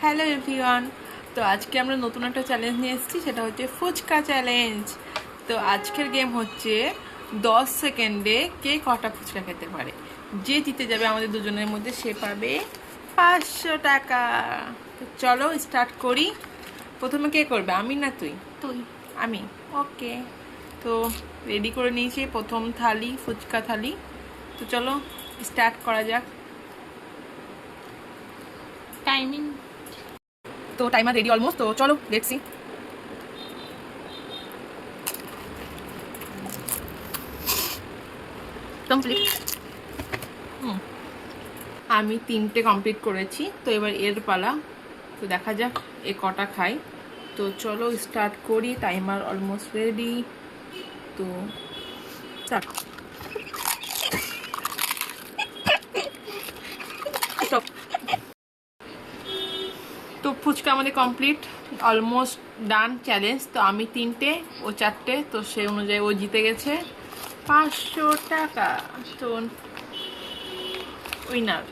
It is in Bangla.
Hello everyone. তো আজকে আমরা নতুন একটা চ্যালেঞ্জ নিয়ে এসেছি, সেটা হচ্ছে ফুচকা চ্যালেঞ্জ। তো আজকের গেম হচ্ছে 10 সেকেন্ডে কে কটা ফুচকা খেতে পারে। যে জিতে যাবে আমাদের দুজনের মধ্যে সে পাবে 500 টাকা। তো চলো স্টার্ট করি। প্রথমে কে করবে, আমি না তুই? তুই। আমি। ওকে, তো রেডি করে নিয়েছি প্রথম থালি, ফুচকা থালি। তো চলো স্টার্ট করা যাক। টাইমিং। তো টাইমার রেডি অলমোস্ট, তো চলো লেটস সি। কমপ্লিট। আমি 3টে কমপ্লিট করেছি, তো এবার এর পালা। তো দেখা যাক এ কটা খাই। তো চলো স্টার্ট করি, টাইমার অলমোস্ট রেডি। তো স্টার্ট। স্টপ। তো ফুচকা আমাদের কমপ্লিট, অলমোস্ট ডান চ্যালেঞ্জ। তো আমি 3টে, ও 4টে, তো সেই অনুযায়ী ও জিতে গেছে 500 টাকা। তো উইনার।